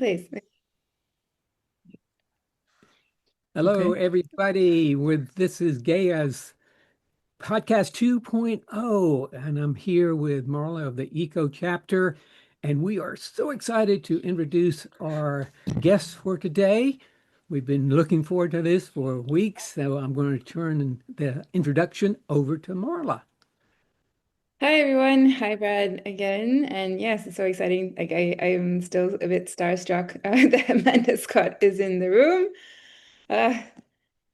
place. Hello, Okay. everybody. This is Gaia's podcast 2.0, and I'm here with Marla of the Eco Chapter, and we are so excited to introduce our guests for today. We've been looking forward to this for weeks, so I'm going to turn the introduction over to Marla. Hi everyone. Hi Brad again. And yes, it's so exciting. I'm still a bit starstruck that Amanda Scott is in the room. Uh,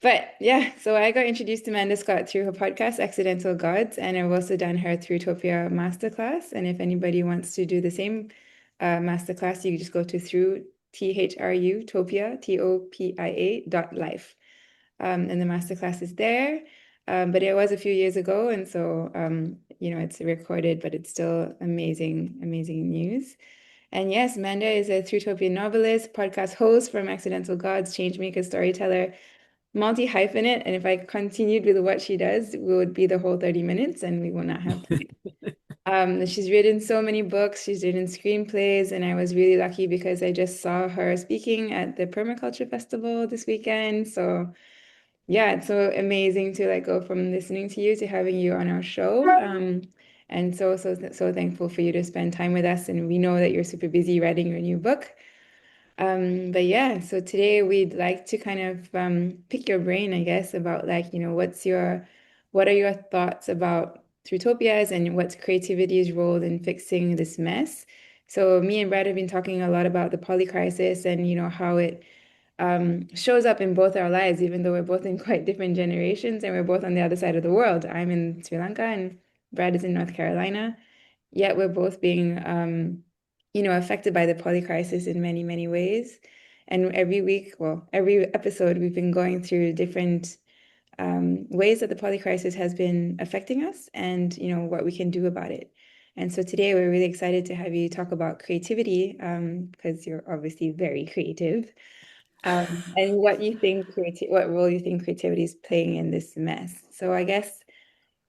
but yeah, so I got introduced to Amanda Scott through her podcast, Accidental Gods, and I've also done her Thrutopia masterclass. And if anybody wants to do the same masterclass, you can just go to Topia, Topia.life. And the masterclass is there. But it was a few years ago, and so it's recorded, but it's still amazing, amazing news. And yes, Manda is a Thrutopia novelist, podcast host from Accidental Gods, changemaker, storyteller, multi-hyphenate. And if I continued with what she does, we would be the whole 30 minutes and we will not have time. She's written so many books, she's written screenplays, and I was really lucky because I just saw her speaking at the Permaculture Festival this weekend. So yeah, it's so amazing to like go from listening to you to having you on our show. And so thankful for you to spend time with us. And we know that you're super busy writing your new book. But yeah, so today we'd like to kind of pick your brain, I guess, about like, what are your thoughts about Thrutopias and what's creativity's role in fixing this mess? So me and Brad have been talking a lot about the poly crisis and how it shows up in both our lives, even though we're both in quite different generations and we're both on the other side of the world. I'm in Sri Lanka and Brad is in North Carolina. Yet we're both being, affected by the poly crisis in many, many ways. And every week, well, every episode, we've been going through different ways that the poly crisis has been affecting us and, what we can do about it. And so today we're really excited to have you talk about creativity because you're obviously very creative. And what role you think creativity is playing in this mess. So I guess,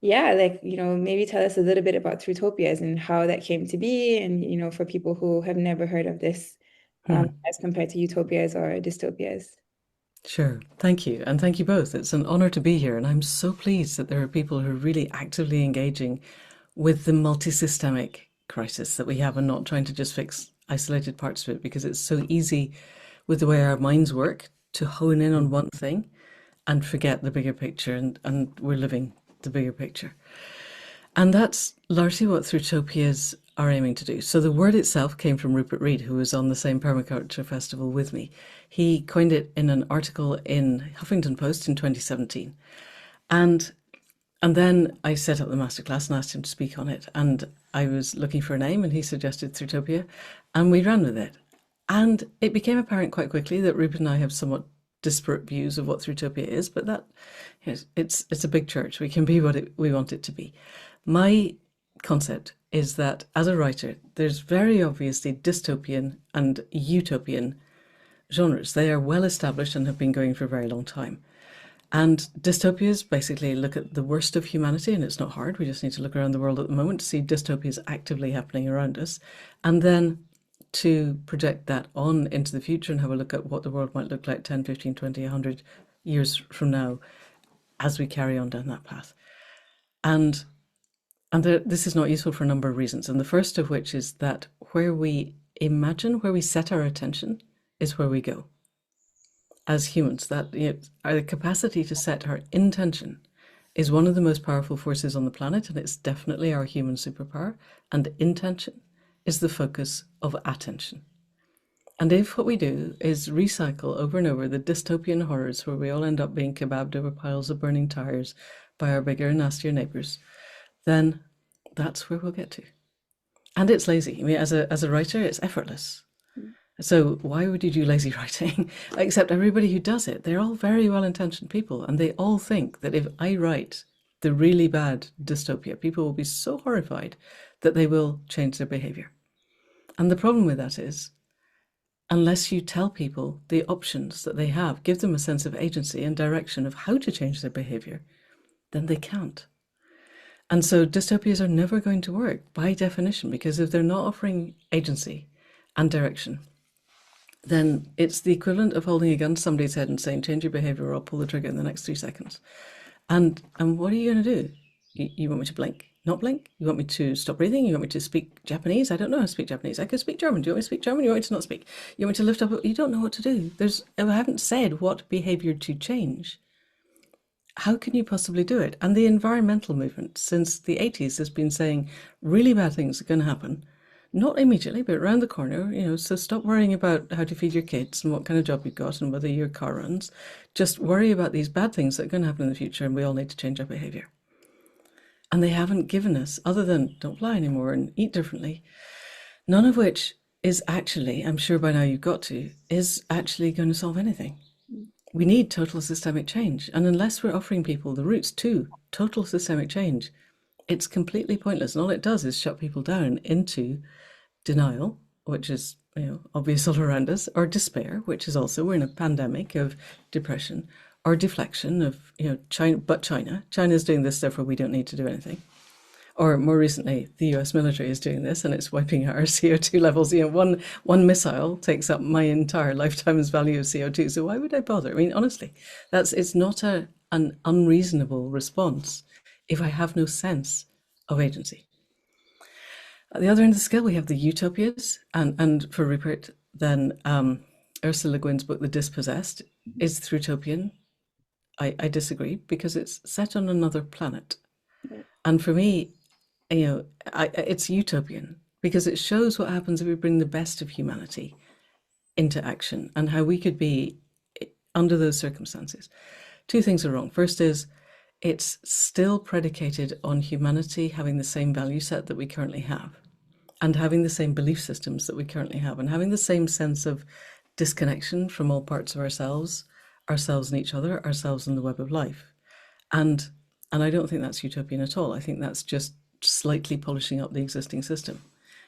yeah, like, maybe tell us a little bit about Thrutopias and how that came to be. And, for people who have never heard of this, as compared to utopias or dystopias. Sure. Thank you. And thank you both. It's an honor to be here. And I'm so pleased that there are people who are really actively engaging with the multi-systemic crisis that we have and not trying to just fix isolated parts of it, because it's so easy with the way our minds work to hone in on one thing and forget the bigger picture. And we're living the bigger picture. And that's largely what Thrutopias are aiming to do. So the word itself came from Rupert Reed, who was on the same Permaculture Festival with me. He coined it in an article in Huffington Post in 2017. And and then I set up the masterclass and asked him to speak on it. And I was looking for a name and he suggested Thrutopia and we ran with it. And it became apparent quite quickly that Rupert and I have somewhat disparate views of what Thrutopia is, but that it's a big church. We can be what we want it to be. My concept is that as a writer, there's very obviously dystopian and utopian genres. They are well established and have been going for a very long time. And dystopias basically look at the worst of humanity, and it's not hard. We just need to look around the world at the moment to see dystopias actively happening around us. And then to project that on into the future and have a look at what the world might look like 10, 15, 20, 100 years from now as we carry on down that path. And this is not useful for a number of reasons. And the first of which is that where we imagine, where we set our attention, is where we go. As humans, that our capacity to set our intention is one of the most powerful forces on the planet, and it's definitely our human superpower. And intention is the focus of attention. And if what we do is recycle over and over the dystopian horrors where we all end up being kebabbed over piles of burning tires by our bigger and nastier neighbours, then that's where we'll get to. And it's lazy. I mean, as a writer, it's effortless. So why would you do lazy writing? Except everybody who does it, they're all very well-intentioned people, and they all think that if I write the really bad dystopia, people will be so horrified that they will change their behavior. And the problem with that is, unless you tell people the options that they have, give them a sense of agency and direction of how to change their behavior, then they can't. And so dystopias are never going to work by definition, because if they're not offering agency and direction, then it's the equivalent of holding a gun to somebody's head and saying, change your behavior or I'll pull the trigger in the next 3 seconds. And what are you going to do? You want me to blink? Not blink? You want me to stop breathing? You want me to speak Japanese? I don't know how to speak Japanese. I could speak German. Do you want me to speak German? You want me to not speak? You want me to lift up? You don't know what to do. I haven't said what behavior to change. How can you possibly do it? And the environmental movement since the 80s has been saying really bad things are going to happen. Not immediately, but around the corner, so stop worrying about how to feed your kids and what kind of job you've got and whether your car runs. Just worry about these bad things that are going to happen in the future, and we all need to change our behavior. And they haven't given us, other than don't fly anymore and eat differently, none of which is actually, I'm sure by now you've got to, is actually going to solve anything. We need total systemic change. And unless we're offering people the routes to total systemic change, it's completely pointless. And all it does is shut people down into denial, which is obvious all around us, or despair, which is also, we're in a pandemic of depression, or deflection of China's doing this, therefore we don't need to do anything. Or more recently, the US military is doing this and it's wiping out our CO2 levels. One missile takes up my entire lifetime's value of CO2. So why would I bother? I mean, honestly, it's not an unreasonable response if I have no sense of agency. At the other end of the scale, we have the utopias, and for Rupert, then Ursula Le Guin's book, The Dispossessed, is Thrutopian. I disagree, because it's set on another planet. And for me, it's utopian because it shows what happens if we bring the best of humanity into action and how we could be under those circumstances. Two things are wrong. First is it's still predicated on humanity having the same value set that we currently have, and having the same belief systems that we currently have, and having the same sense of disconnection from all parts of ourselves and each other, ourselves and the web of life. And I don't think that's utopian at all. I think that's just slightly polishing up the existing system.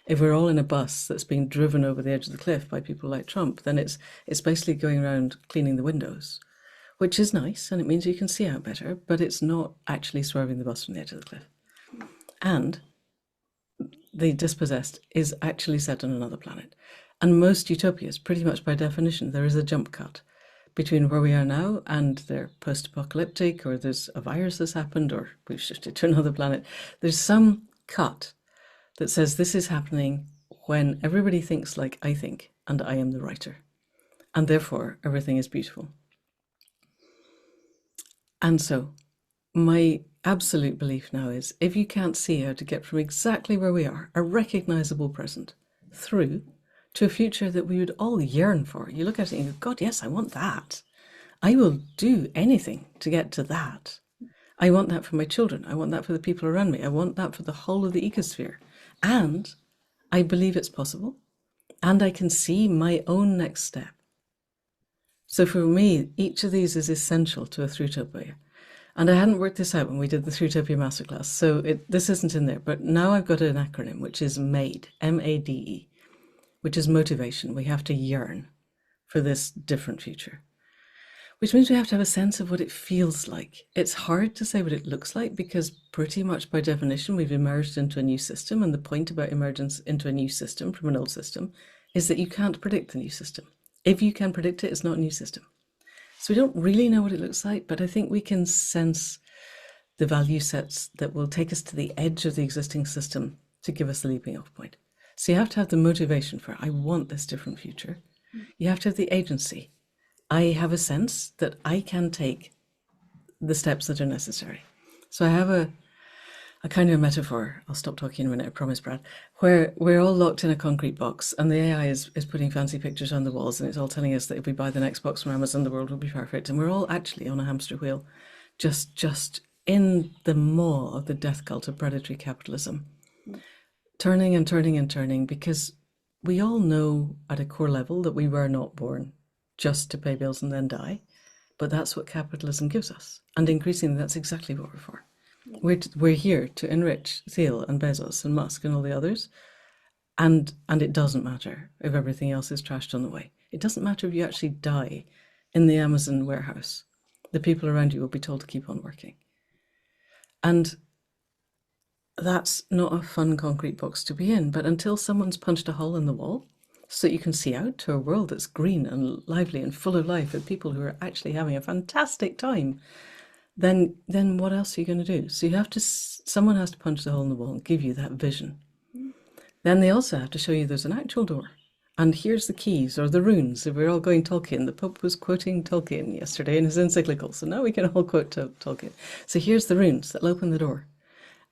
If we're all in a bus that's being driven over the edge of the cliff by people like Trump, then it's basically going around cleaning the windows, which is nice, and it means you can see out better, but it's not actually swerving the bus from the edge of the cliff. And the Dispossessed is actually set on another planet. And most utopias, pretty much by definition, there is a jump cut between where we are now and they're post-apocalyptic, or there's a virus that's happened, or we've shifted to another planet. There's some cut that says this is happening when everybody thinks like I think, and I am the writer. And therefore, everything is beautiful. And so, my absolute belief now is, if you can't see how to get from exactly where we are, a recognizable present, through to a future that we would all yearn for. You look at it and you go, God, yes, I want that. I will do anything to get to that. I want that for my children. I want that for the people around me. I want that for the whole of the ecosphere. And I believe it's possible. And I can see my own next step. So for me, each of these is essential to a Thrutopia. And I hadn't worked this out when we did the Thrutopia masterclass, so this isn't in there. But now I've got an acronym, which is MADE, M-A-D-E, which is motivation. We have to yearn for this different future, which means we have to have a sense of what it feels like. It's hard to say what it looks like because pretty much by definition, we've emerged into a new system. And the point about emergence into a new system from an old system is that you can't predict the new system. If you can predict it, it's not a new system. So we don't really know what it looks like, but I think we can sense the value sets that will take us to the edge of the existing system to give us the leaping off point. So you have to have the motivation for, I want this different future. You have to have the agency. I have a sense that I can take the steps that are necessary. So I have a kind of a metaphor. I'll stop talking in a minute, I promise, Brad, where we're all locked in a concrete box and the AI is putting fancy pictures on the walls and it's all telling us that if we buy the next box from Amazon, the world will be perfect. And we're all actually on a hamster wheel, just in the maw of the death cult of predatory capitalism, turning and turning and turning, because we all know at a core level that we were not born just to pay bills and then die, but that's what capitalism gives us. And increasingly, that's exactly what we're for. We're here to enrich Thiel and Bezos and Musk and all the others, and it doesn't matter if everything else is trashed on the way. It doesn't matter if you actually die in the Amazon warehouse. The people around you will be told to keep on working. And that's not a fun concrete box to be in, but until someone's punched a hole in the wall so that you can see out to a world that's green and lively and full of life with people who are actually having a fantastic time, then what else are you going to do? So you have to, someone has to punch the hole in the wall and give you that vision. Then they also have to show you there's an actual door. And here's the keys or the runes. If we're all going Tolkien, the Pope was quoting Tolkien yesterday in his encyclical, so now we can all quote Tolkien. So here's the runes that'll open the door.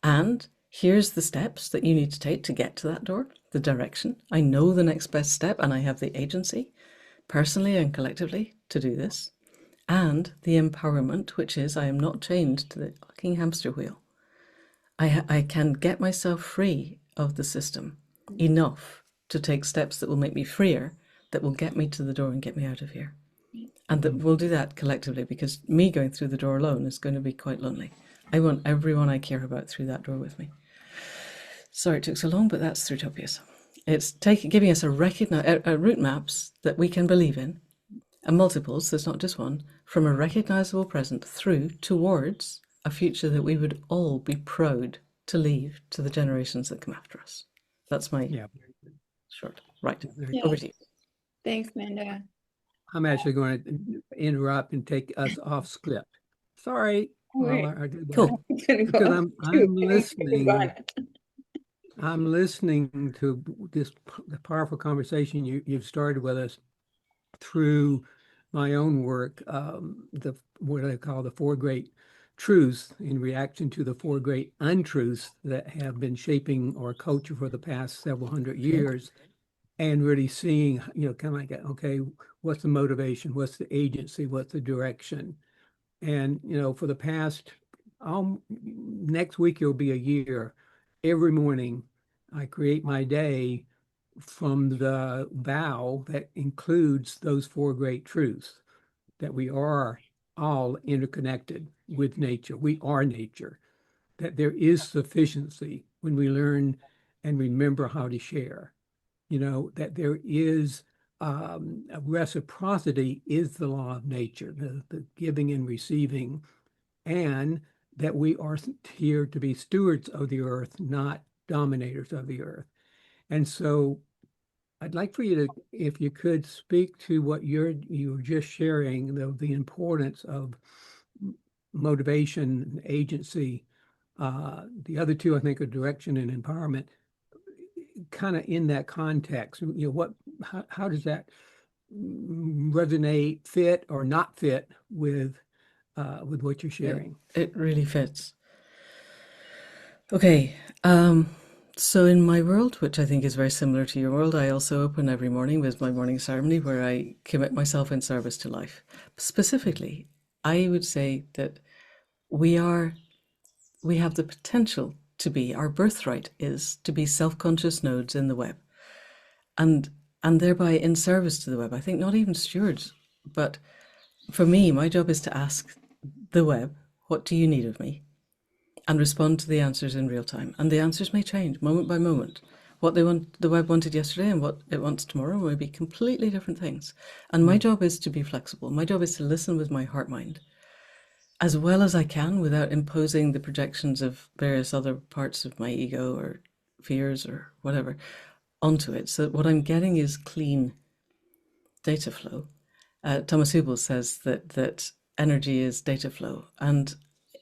And here's the steps that you need to take to get to that door, the direction. I know the next best step, and I have the agency, personally and collectively, to do this. And the empowerment, which is I am not chained to the fucking hamster wheel. I can get myself free of the system enough to take steps that will make me freer, that will get me to the door and get me out of here. And that we'll do that collectively, because me going through the door alone is going to be quite lonely. I want everyone I care about through that door with me. Sorry it took so long, but that's Thrutopia. It's giving us a route maps that we can believe in, and multiples, there's not just one, from a recognizable present through towards a future that we would all be proud to leave to the generations that come after us. That's my short. Right. Yeah. Over to you. Thanks, Manda. I'm actually going to interrupt and take us off script. Sorry. Well, I did that. Cool. Because I'm listening. I'm listening to this the powerful conversation you've started with us through my own work, what I call the four great truths in reaction to the four great untruths that have been shaping our culture for the past several hundred years, and really seeing, kind of like, okay, what's the motivation? What's the agency? What's the direction? And, for the past, next week, it'll be a year. Every morning, I create my day from the vow that includes those four great truths, that we are all interconnected with nature. We are nature, that there is sufficiency when we learn and remember how to share, that there is a reciprocity is the law of nature, the giving and receiving, and that we are here to be stewards of the earth, not dominators of the earth. And so I'd like for you to, if you could, speak to what you were just sharing, the importance of motivation, agency. The other two, I think, are direction and empowerment. Kind of in that context, how does that resonate, fit, or not fit with what you're sharing? It really fits. Okay. So in my world, which I think is very similar to your world, I also open every morning with my morning ceremony where I commit myself in service to life. Specifically, I would say that we have the potential to be, our birthright is to be self-conscious nodes in the web, and thereby in service to the web. I think not even stewards, but for me, my job is to ask the web, what do you need of me? And respond to the answers in real time. And the answers may change moment by moment. What the web wanted yesterday and what it wants tomorrow may be completely different things. And my job is to be flexible. My job is to listen with my heart mind as well as I can without imposing the projections of various other parts of my ego or fears or whatever onto it. So what I'm getting is clean data flow. Thomas Hubel says that energy is data flow. And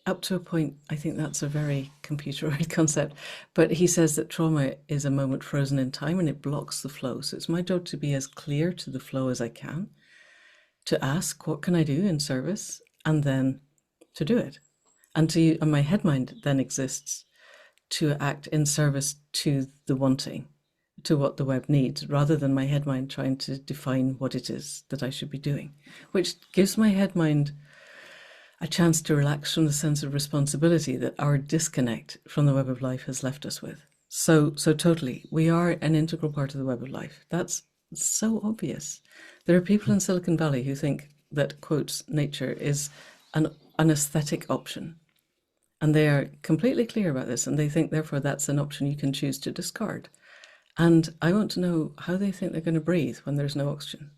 up to a point, I think that's a very computeroid concept, but he says that trauma is a moment frozen in time and it blocks the flow. So it's my job to be as clear to the flow as I can, to ask, what can I do in service? And then to do it. And my head mind then exists to act in service to the wanting, to what the web needs, rather than my head mind trying to define what it is that I should be doing, which gives my head mind a chance to relax from the sense of responsibility that our disconnect from the web of life has left us with. So totally, we are an integral part of the web of life. That's so obvious. There are people in Silicon Valley who think that, quotes, nature is an aesthetic option. And they are completely clear about this. And they think, therefore, that's an option you can choose to discard. And I want to know how they think they're going to breathe when there's no oxygen.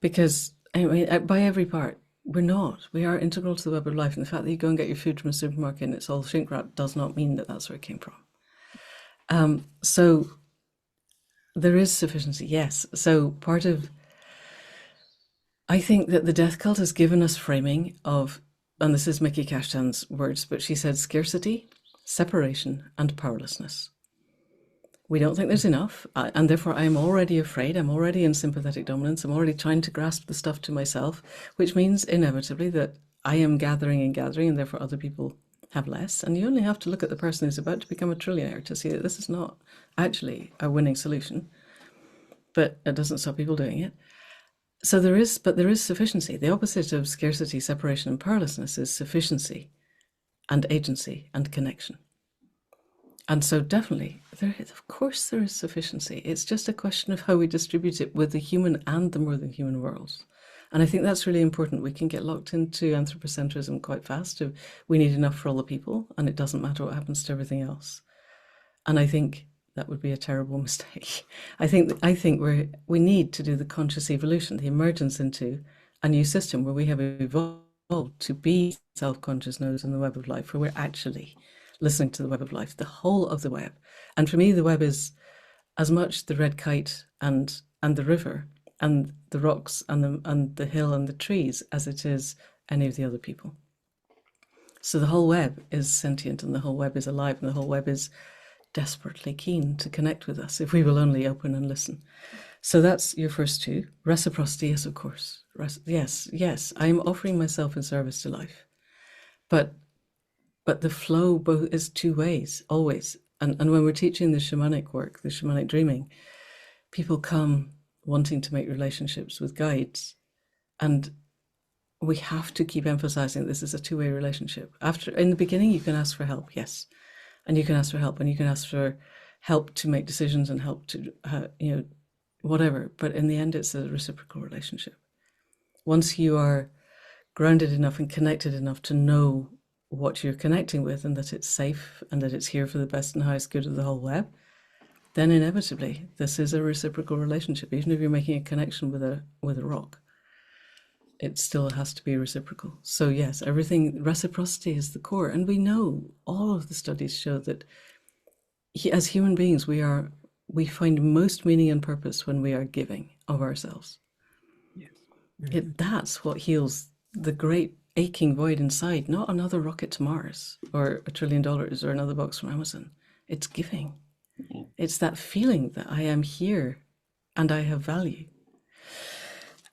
Because, anyway, by every part, we're not. We are integral to the web of life. And the fact that you go and get your food from a supermarket and it's all shrink wrapped does not mean that that's where it came from. So There is sufficiency, yes. So I think that the death cult has given us framing of, and this is Mickey Cashtan's words, but she said scarcity, separation, and powerlessness. We don't think there's enough, and therefore I'm already afraid. I'm already in sympathetic dominance. I'm already trying to grasp the stuff to myself, which means inevitably that I am gathering and gathering, and therefore other people have less. And you only have to look at the person who's about to become a trillionaire to see that this is not actually a winning solution, but it doesn't stop people doing it. So there is sufficiency. The opposite of scarcity, separation, and powerlessness is sufficiency and agency and connection. And so definitely, of course there is sufficiency. It's just a question of how we distribute it with the human and the more than human worlds. And I think that's really important. We can get locked into anthropocentrism quite fast. We need enough for all the people, and it doesn't matter what happens to everything else. And I think that would be a terrible mistake. I think we need to do the conscious evolution, the emergence into a new system where we have evolved to be self-conscious nodes in the web of life, where we're actually listening to the web of life, the whole of the web. And for me, the web is as much the red kite and the river and the rocks and the hill and the trees as it is any of the other people. So the whole web is sentient, and the whole web is alive, and the whole web is desperately keen to connect with us if we will only open and listen. So that's your first two. Reciprocity, yes, of course. Yes, I'm offering myself in service to life. But the flow both is two ways, always. And when we're teaching the shamanic work, the shamanic dreaming, people come wanting to make relationships with guides. And we have to keep emphasizing this is a two-way relationship. In the beginning, you can ask for help, yes. And you can ask for help, and you can ask for help to make decisions and help to, whatever. But in the end, it's a reciprocal relationship. Once you are grounded enough and connected enough to know what you're connecting with and that it's safe and that it's here for the best and highest good of the whole web, then inevitably this is a reciprocal relationship. Even if you're making a connection with a rock, it still has to be reciprocal. So yes, reciprocity is the core. And we know, all of the studies show that as human beings, we find most meaning and purpose when we are giving of ourselves. Yes. That's what heals the great aching void inside, not another rocket to Mars or $1 trillion or another box from Amazon. It's giving. Yeah. It's that feeling that I am here and I have value.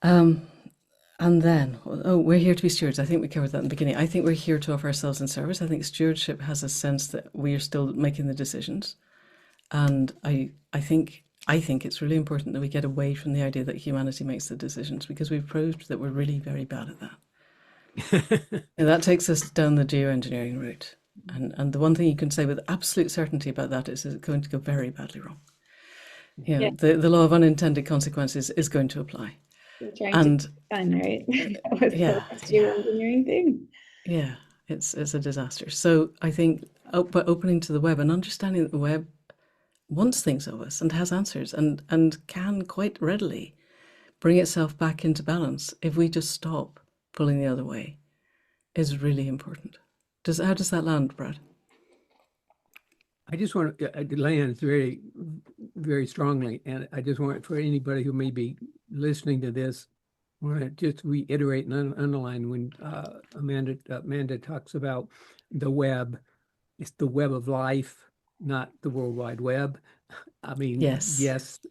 And then, we're here to be stewards. I think we covered that in the beginning. I think we're here to offer ourselves in service. I think stewardship has a sense that we are still making the decisions. And I think it's really important that we get away from the idea that humanity makes the decisions, because we've proved that we're really very bad at that. And that takes us down the geoengineering route. And the one thing you can say with absolute certainty about that is it's going to go very badly wrong. Yeah. The law of unintended consequences is going to apply. Trying to fun, right? That was the geoengineering thing. Yeah, it's a disaster. So I think by opening to the web and understanding that the web wants things of us and has answers and can quite readily bring itself back into balance if we just stop pulling the other way, is really important. How does that land, Brad? I just want to land very, very strongly, and I just want, for anybody who may be listening to this, I want to just reiterate and underline when Manda talks about the web. It's the web of life, not the World Wide Web. I mean, yes,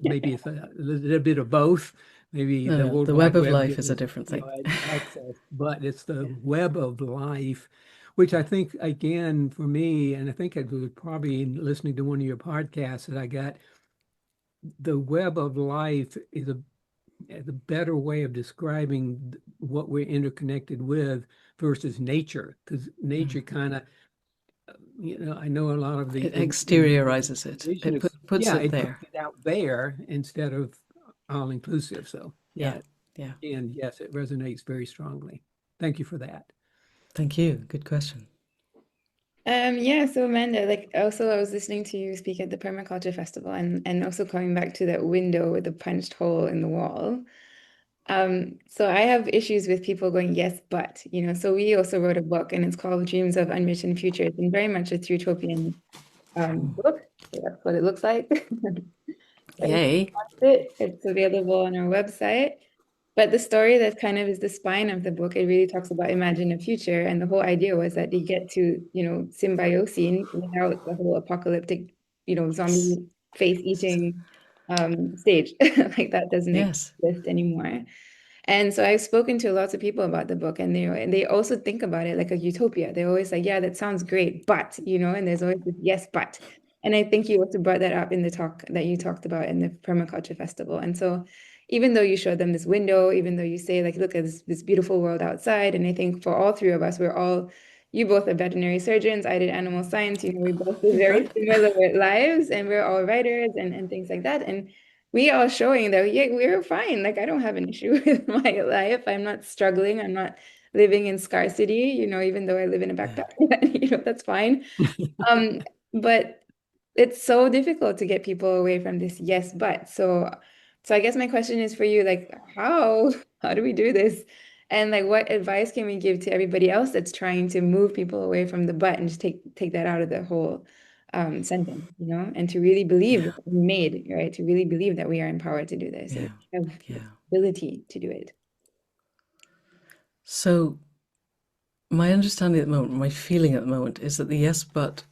maybe it's a little bit of both. Maybe the web of life is a different thing. Access, but it's the web of life, which I think, again, for me, and I think it was probably in listening to one of your podcasts that I got, the web of life is a better way of describing what we're interconnected with versus nature, because nature kind of, I know a lot of the... It exteriorizes it. It puts it there. Puts it out there instead of all-inclusive. So, yeah. And yes, it resonates very strongly. Thank you for that. Thank you. Good question. So Amanda, also I was listening to you speak at the Permaculture Festival and also coming back to that window with the punched hole in the wall. So I have issues with people going, yes, but, so we also wrote a book and it's called Dreams of Unwritten Future. It's been very much a Thrutopian book. So that's what it looks like. Yay. It's available on our website. But the story that kind of is the spine of the book, it really talks about imagine a future. And the whole idea was that they get to, symbiosine without the whole apocalyptic, Yes. zombie face eating stage. Like that doesn't Yes. exist anymore. And so I've spoken to lots of people about the book, and they also think about it like a utopia. They're always like, yeah, that sounds great, but, and there's always this yes, but. And I think you also brought that up in the talk that you talked about in the permaculture festival. And so even though you showed them this window, even though you say like, look at this beautiful world outside, and I think for all three of us, you both are veterinary surgeons, I did animal science, we both did very Right. similar lives, and we're all writers and things like that. And we are showing that, yeah, we're fine. Like I don't have an issue with my life. I'm not struggling. I'm not living in scarcity, even though I live in a Yeah. backpack, that's fine. Um, but it's so difficult to get people away from this yes, but. So I guess my question is for you, like how do we do this? And like what advice can we give to everybody else that's trying to move people away from the but and just take that out of the whole sentence, and to really believe Yeah. that we made, right? To really believe that we are empowered to do this and Yeah. we have the Yeah. ability to do it. So my understanding at the moment, my feeling at the moment is that the yes but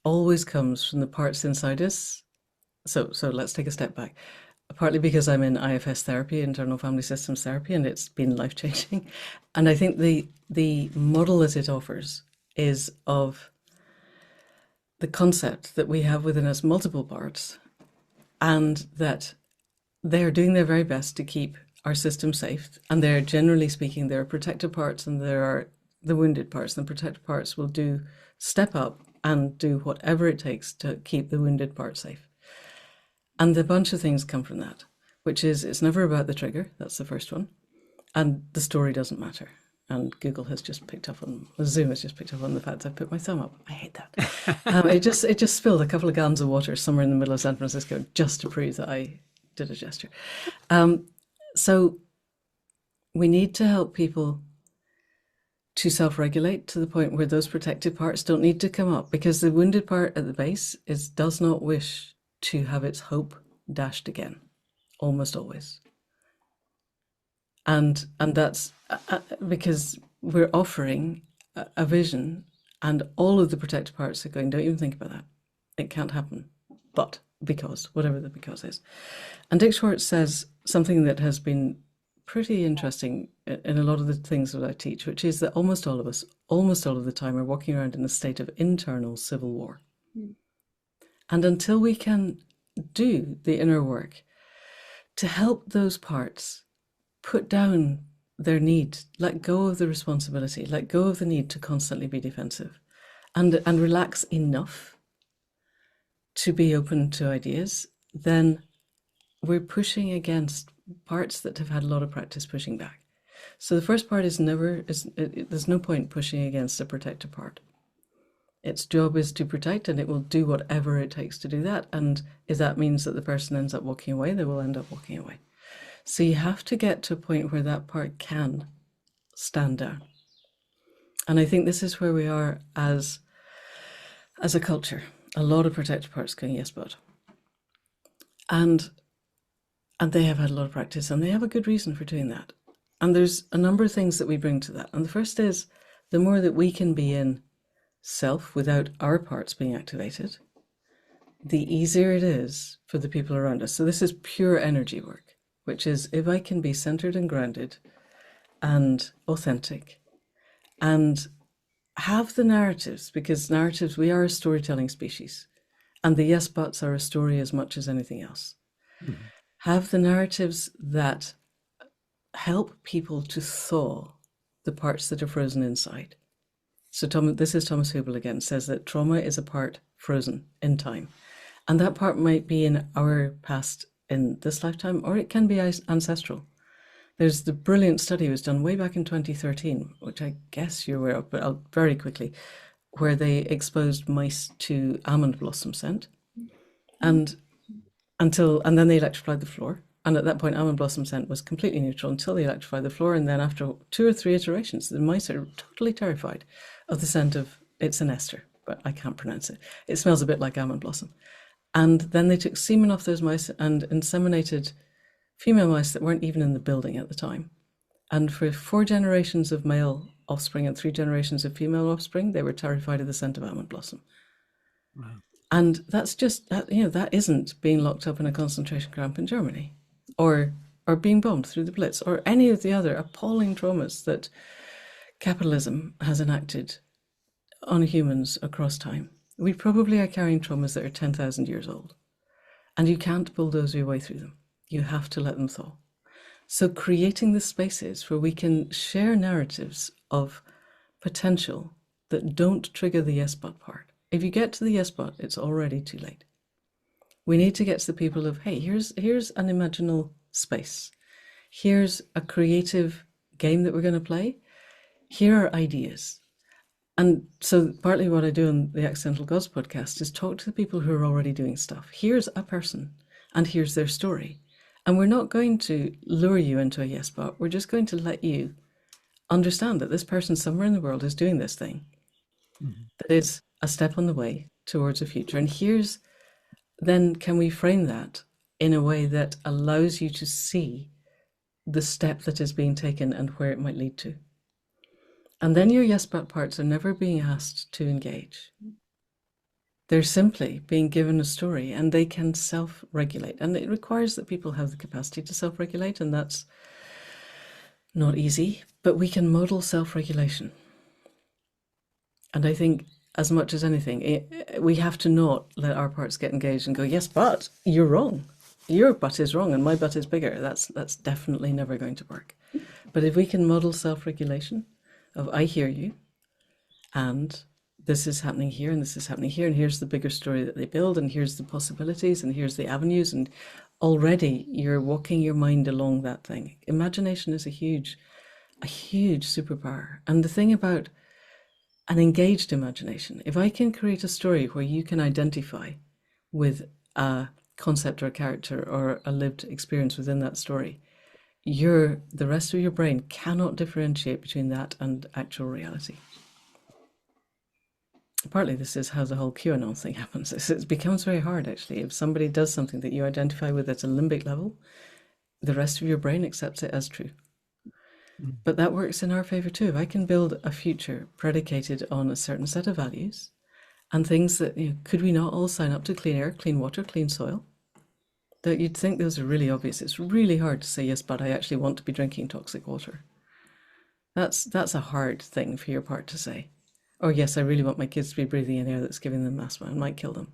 always comes from the parts inside us. So let's take a step back. Partly because I'm in IFS therapy, internal family systems therapy, and it's been life changing. And I think the model that it offers is of the concept that we have within us multiple parts, and that they are doing their very best to keep our system safe. And they're generally speaking, there are protective parts and there are the wounded parts. And the protective parts will step up and do whatever it takes to keep the wounded part safe. And a bunch of things come from that, which is it's never about the trigger. That's the first one. And the story doesn't matter. And Zoom has just picked up on the fact I've put my thumb up. I hate that. It just spilled a couple of gallons of water somewhere in the middle of San Francisco just to prove that I did a gesture. So we need to help people to self-regulate to the point where those protective parts don't need to come up, because the wounded part at the base does not wish to have its hope dashed again, almost always. And that's because we're offering a vision, and all of the protective parts are going, don't even think about that. It can't happen. But because, whatever the because is. And Dick Schwartz says something that has been pretty interesting in a lot of the things that I teach, which is that almost all of us, almost all of the time, are walking around in a state of internal civil war. Mm. And until we can do the inner work to help those parts put down their need, let go of the responsibility, let go of the need to constantly be defensive, and relax enough to be open to ideas, then we're pushing against parts that have had a lot of practice pushing back. So the first part is there's no point pushing against a protective part. Its job is to protect, and it will do whatever it takes to do that. And if that means that the person ends up walking away, they will end up walking away. So you have to get to a point where that part can stand down. And I think this is where we are as a culture. A lot of protective parts going, yes, but. And they have had a lot of practice, and they have a good reason for doing that. And there's a number of things that we bring to that. And the first is the more that we can be in self without our parts being activated, the easier it is for the people around us. So this is pure energy work, which is if I can be centered and grounded and authentic and have the narratives, because narratives, we are a storytelling species, and the yes buts are a story as much as anything else. Mm-hmm. Have the narratives that help people to thaw the parts that are frozen inside. So this is Thomas Hübl again, says that trauma is a part frozen in time. And that part might be in our past in this lifetime, or it can be ancestral. There's the brilliant study was done way back in 2013, which I guess you're aware of, but I'll very quickly, where they exposed mice to almond blossom scent. And then they electrified the floor. And at that point, almond blossom scent was completely neutral until they electrified the floor. And then after 2 or 3 iterations, the mice are totally terrified of the scent of, it's an ester, but I can't pronounce it. It smells a bit like almond blossom. And then they took semen off those mice and inseminated female mice that weren't even in the building at the time. And for 4 generations of male offspring and 3 generations of female offspring, they were terrified of the scent of almond blossom. Wow. And that's just that, that isn't being locked up in a concentration camp in Germany, or being bombed through the Blitz, or any of the other appalling traumas that capitalism has enacted on humans across time. We probably are carrying traumas that are 10,000 years old, and you can't bulldoze your way through them. You have to let them thaw. So creating the spaces where we can share narratives of potential that don't trigger the yes but part. If you get to the yes but, it's already too late. We need to get to the people of, hey, here's an imaginal space. Here's a creative game that we're going to play. Here are ideas. And so partly what I do on the Accidental Gods podcast is talk to the people who are already doing stuff. Here's a person and here's their story. And we're not going to lure you into a yes but. We're just going to let you understand that this person somewhere in the world is doing this thing. Mm-hmm. That is a step on the way towards a future. And here's, then can we frame that in a way that allows you to see the step that is being taken and where it might lead to? And then your yes but parts are never being asked to engage. They're simply being given a story, and they can self-regulate. And it requires that people have the capacity to self-regulate, and that's not easy, but we can model self-regulation. And I think as much as anything, we have to not let our parts get engaged and go, yes, but you're wrong. Your butt is wrong and my butt is bigger. That's definitely never going to work. But if we can model self-regulation of, I hear you, and this is happening here, and this is happening here, and here's the bigger story that they build, and here's the possibilities, and here's the avenues, and already you're walking your mind along that thing. Imagination is a huge superpower. And the thing about an engaged imagination, if I can create a story where you can identify with a concept or a character or a lived experience within that story, the rest of your brain cannot differentiate between that and actual reality. Partly this is how the whole QAnon thing happens. It becomes very hard, actually. If somebody does something that you identify with at a limbic level, the rest of your brain accepts it as true. But that works in our favor too. If I can build a future predicated on a certain set of values and things that, could we not all sign up to clean air, clean water, clean soil? That you'd think those are really obvious. It's really hard to say, yes, but I actually want to be drinking toxic water. That's a hard thing for your part to say. Or yes, I really want my kids to be breathing in air that's giving them asthma and might kill them.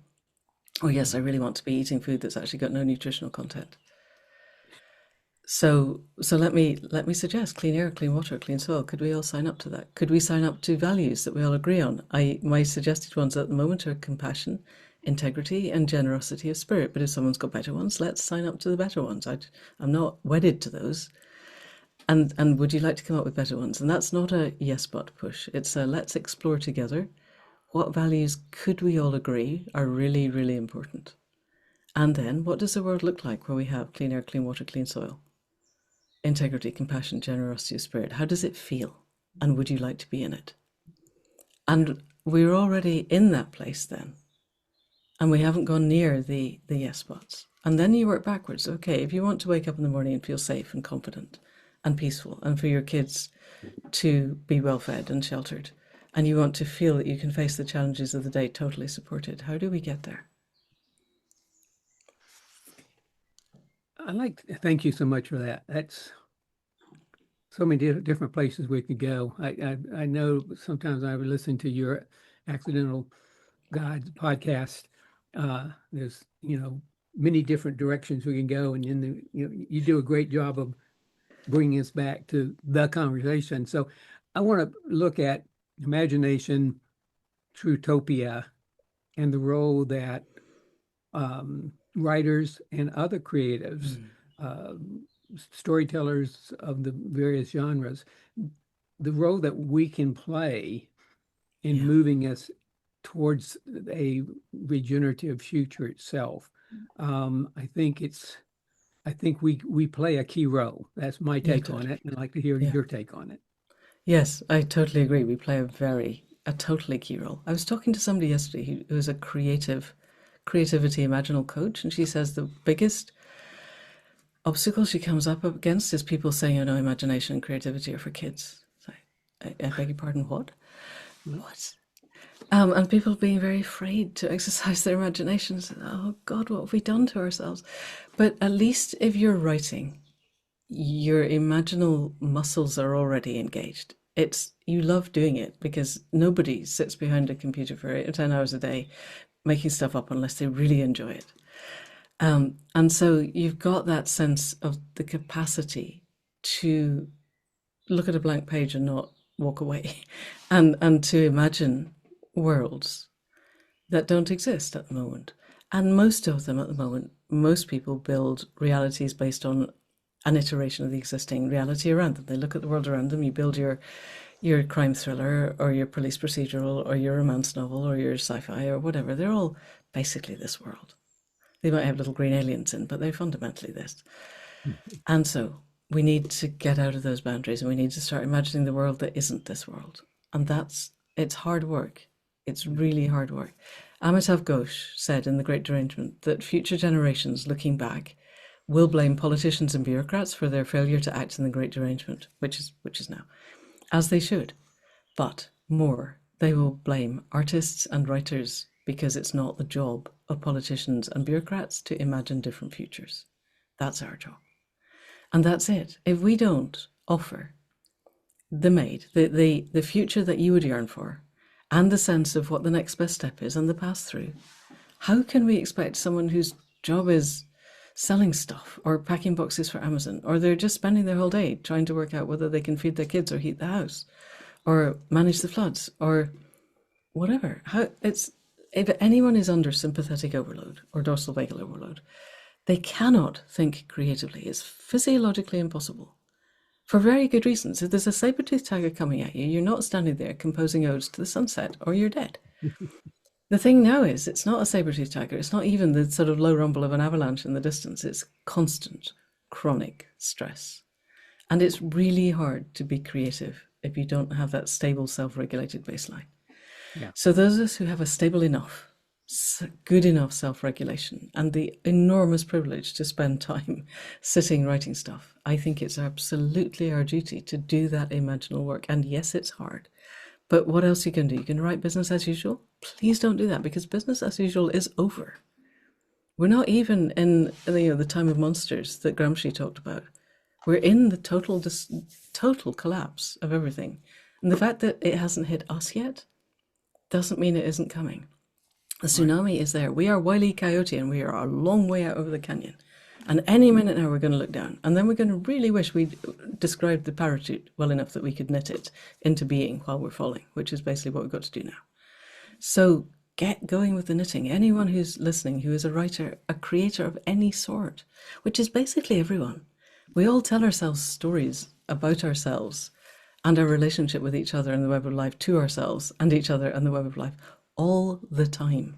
Or yes, I really want to be eating food that's actually got no nutritional content. So let me suggest clean air, clean water, clean soil. Could we all sign up to that? Could we sign up to values that we all agree on? My suggested ones at the moment are compassion, integrity, and generosity of spirit. But if someone's got better ones, let's sign up to the better ones. I'm not wedded to those. And would you like to come up with better ones? And that's not a yes but push. It's a let's explore together what values could we all agree are really, really important. And then what does the world look like where we have clean air, clean water, clean soil? Integrity, compassion, generosity of spirit. How does it feel? And would you like to be in it? And we're already in that place then. And we haven't gone near the yes buts. And then you work backwards. Okay, if you want to wake up in the morning and feel safe and confident and peaceful, and for your kids to be well fed and sheltered, and you want to feel that you can face the challenges of the day totally supported, how do we get there? Thank you so much for that. That's so many different places we could go. I know sometimes I would listen to your Accidental Gods podcast. There's many different directions we can go, and you do a great job of bringing us back to the conversation. So I want to look at imagination, Thrutopia, and the role that writers and other creatives, storytellers of the various genres, the role that we can play in moving us towards a regenerative future itself. I think we play a key role. That's my take on it, and I'd like to hear your take on it. Yes, I totally agree. We play a totally key role. I was talking to somebody yesterday who is a creative creativity imaginal coach, and she says the biggest obstacle she comes up against is people saying, you know, imagination and creativity are for kids. So, I beg your pardon, what? What? And people being very afraid to exercise their imaginations. Oh God, what have we done to ourselves? But at least if you're writing, your imaginal muscles are already engaged. It's you love doing it because nobody sits behind a computer for 8 or 10 hours a day making stuff up unless they really enjoy it. And so you've got that sense of the capacity to look at a blank page and not walk away, and to imagine worlds that don't exist at the moment. And most of them at the moment, most people build realities based on an iteration of the existing reality around them. They look at the world around them. You build your crime thriller or your police procedural or your romance novel or your sci-fi or whatever. They're all basically this world. They might have little green aliens in, but they're fundamentally this. And so we need to get out of those boundaries and we need to start imagining the world that isn't this world. And it's hard work. It's really hard work. Amitav Ghosh said in The Great Derangement that future generations looking back will blame politicians and bureaucrats for their failure to act in the Great Derangement, which is now, as they should. But more, they will blame artists and writers because it's not the job of politicians and bureaucrats to imagine different futures. That's our job. And that's it. If we don't offer the future that you would yearn for, and the sense of what the next best step is and the pass through, how can we expect someone whose job is selling stuff or packing boxes for Amazon, or they're just spending their whole day trying to work out whether they can feed their kids or heat the house or manage the floods or whatever? If anyone is under sympathetic overload or dorsal vagal overload, they cannot think creatively. It's physiologically impossible. For very good reasons. If there's a saber-toothed tiger coming at you, you're not standing there composing odes to the sunset, or you're dead. The thing now is, it's not a saber-toothed tiger. It's not even the sort of low rumble of an avalanche in the distance. It's constant, chronic stress. And it's really hard to be creative if you don't have that stable, self-regulated baseline. Yeah. So those of us who have a stable enough, good enough self-regulation and the enormous privilege to spend time sitting writing stuff, I think it's absolutely our duty to do that imaginal work. And yes, it's hard, but what else you can do? You can write business as usual. Please don't do that, because business as usual is over. We're not even in the time of monsters that Gramsci talked about. We're in the total collapse of everything, and the fact that it hasn't hit us yet doesn't mean it isn't coming. The tsunami is there. We are Wile E. Coyote and we are a long way out over the canyon. And any minute now we're going to look down. And then we're going to really wish we'd described the parachute well enough that we could knit it into being while we're falling, which is basically what we've got to do now. So get going with the knitting. Anyone who's listening, who is a writer, a creator of any sort, which is basically everyone. We all tell ourselves stories about ourselves and our relationship with each other and the web of life, to ourselves and each other and the web of life, all the time.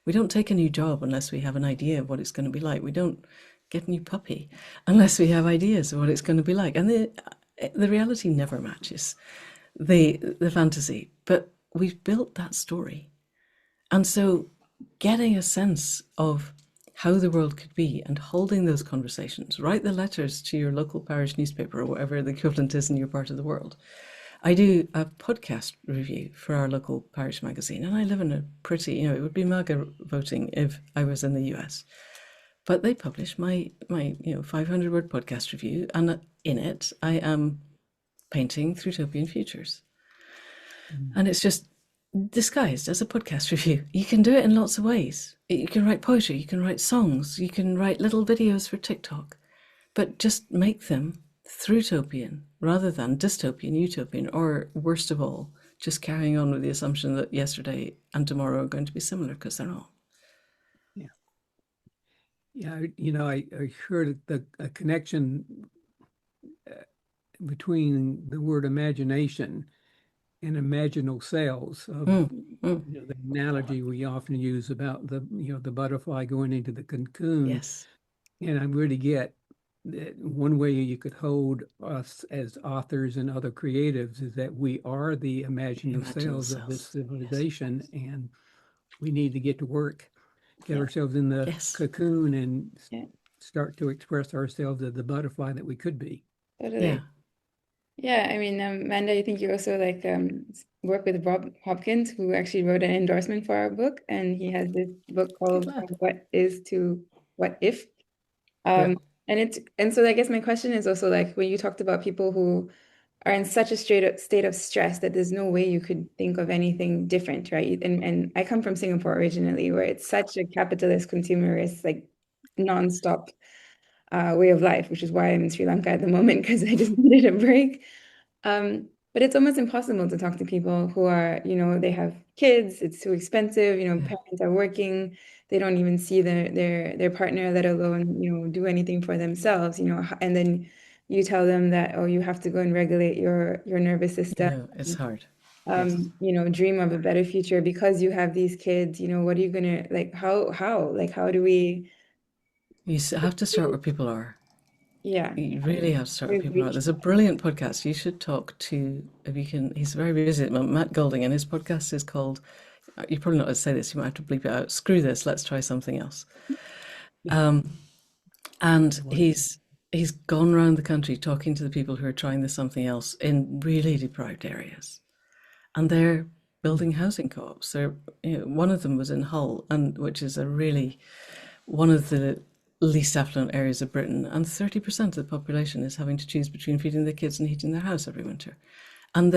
We don't take a new job unless we have an idea of what it's going to be like. We don't get a new puppy unless we have ideas of what it's going to be like. And the reality never matches the fantasy, but we've built that story. And so getting a sense of how the world could be and holding those conversations, write the letters to your local parish newspaper or whatever the equivalent is in your part of the world. I do a podcast review for our local parish magazine, and I live in a pretty, it would be MAGA voting if I was in the US. But they publish my 500-word podcast review, and in it I am painting Thrutopian futures. And it's just disguised as a podcast review. You can do it in lots of ways. You can write poetry, you can write songs, you can write little videos for TikTok, but just make them Thrutopian rather than dystopian, utopian, or worst of all, just carrying on with the assumption that yesterday and tomorrow are going to be similar, because they're not. Yeah. Yeah, I heard a connection between the word imagination and imaginal cells. The analogy we often use about the butterfly going into the cocoon. Yes. And I really get that one way you could hold us as authors and other creatives is that we are the imaginal cells of this civilization, yes. And we need to get to work. get Yeah. ourselves in the Yes. cocoon and Yeah, start to express ourselves as the butterfly that we could be. totally. Yeah. Yeah, I mean, Manda, I think you also like work with Rob Hopkins, who actually wrote an endorsement for our book, and he has this book Good called lad. What Is to What If. Yeah. And so I guess my question is also like when you talked about people who are in such a straight up state of stress that there's no way you could think of anything different, right? And I come from Singapore originally, where it's such a capitalist, consumerist, like nonstop way of life, which is why I'm in Sri Lanka at the moment because I just needed a break. But it's almost impossible to talk to people who are, they have kids, it's too expensive, Yeah. parents are working, they don't even see their partner, let alone, do anything for themselves, and then you tell them that, oh, you have to go and regulate your nervous system, It's hard. Yes. dream of a better future because you have these kids, what are you gonna like how do we You have to start where people are. yeah, You really have to start where we people are. reach There's a brilliant podcast. You should talk to, if you can, he's very busy at the moment, Matt Golding, and his podcast is called, you're probably not going to say this, you might have to bleep it out. Screw this, let's try something else. And he's gone around the country talking to the people who are trying this something else in really deprived areas. And they're building housing co-ops. One of them was in Hull, and which is a really one of the least affluent areas of Britain, and 30% of the population is having to choose between feeding their kids and heating their house every winter. And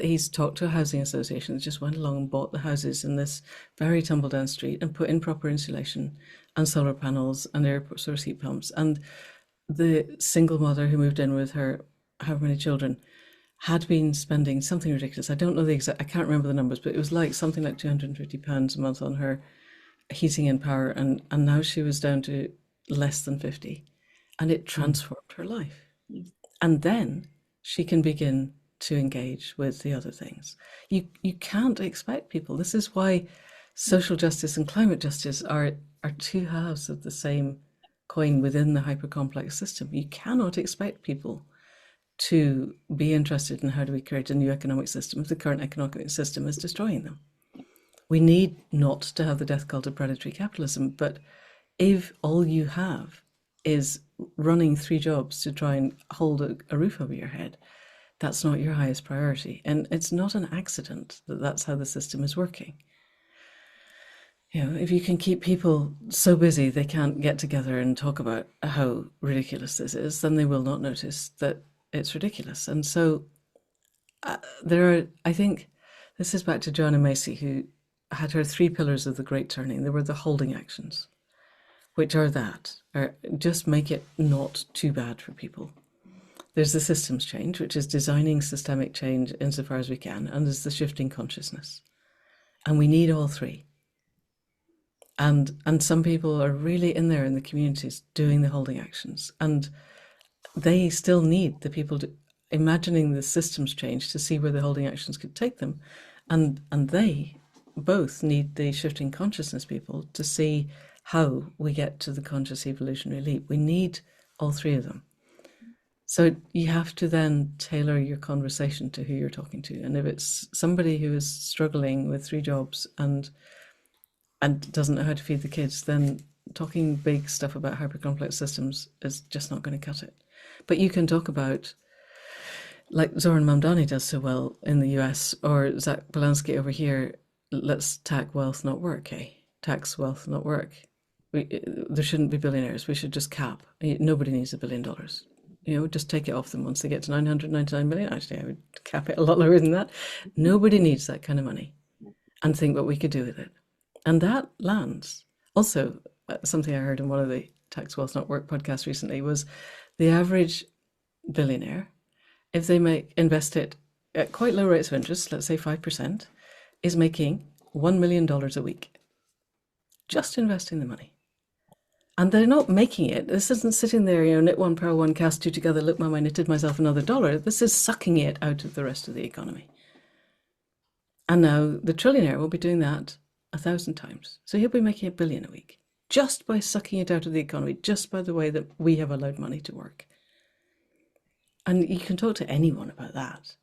he's talked to a housing association that just went along and bought the houses in this very tumble down street and put in proper insulation and solar panels and air source heat pumps. And the single mother who moved in with her, however many children, had been spending something ridiculous. I don't know the exact, I can't remember the numbers, but it was like something like £250 a month on her heating and power. And now she was down to less than 50. And it transformed her life. And then she can begin to engage with the other things. You can't expect people. This is why social justice and climate justice are two halves of the same coin within the hypercomplex system. You cannot expect people to be interested in how do we create a new economic system if the current economic system is destroying them. We need not to have the death cult of predatory capitalism, but if all you have is running 3 jobs to try and hold a roof over your head, that's not your highest priority. And it's not an accident that that's how the system is working. If you can keep people so busy they can't get together and talk about how ridiculous this is, then they will not notice that it's ridiculous. And so I think this is back to Joanna Macy, who had her 3 pillars of the Great Turning. There were the holding actions, which are just make it not too bad for people. There's the systems change, which is designing systemic change insofar as we can, and there's the shifting consciousness. And we need all 3. And some people are really in there in the communities doing the holding actions, and they still need the people imagining the systems change to see where the holding actions could take them. And they both need the shifting consciousness people to see how we get to the conscious evolutionary leap. We need all 3 of them. So you have to then tailor your conversation to who you're talking to. And if it's somebody who is struggling with 3 jobs and doesn't know how to feed the kids, then talking big stuff about hypercomplex systems is just not going to cut it. But you can talk about, like Zoran Mamdani does so well in the US, or Zach Belansky over here, let's tax wealth, not work, tax wealth, not work. There shouldn't be billionaires. We should just cap. Nobody needs $1 billion. Just take it off them once they get to 999 million. Actually, I would cap it a lot lower than that. Nobody needs that kind of money. And think what we could do with it. And that lands. Also, something I heard in one of the Tax Wealth Not Work podcasts recently was the average billionaire, if they invest it at quite low rates of interest, let's say 5%, is making $1 million a week. Just investing the money. And they're not making it. This isn't sitting there, knit one, purl one, cast 2 together, look, mum, I knitted myself another dollar. This is sucking it out of the rest of the economy. And now the trillionaire will be doing that 1,000 times. So he'll be making $1 billion a week just by sucking it out of the economy, just by the way that we have allowed money to work. And you can talk to anyone about that.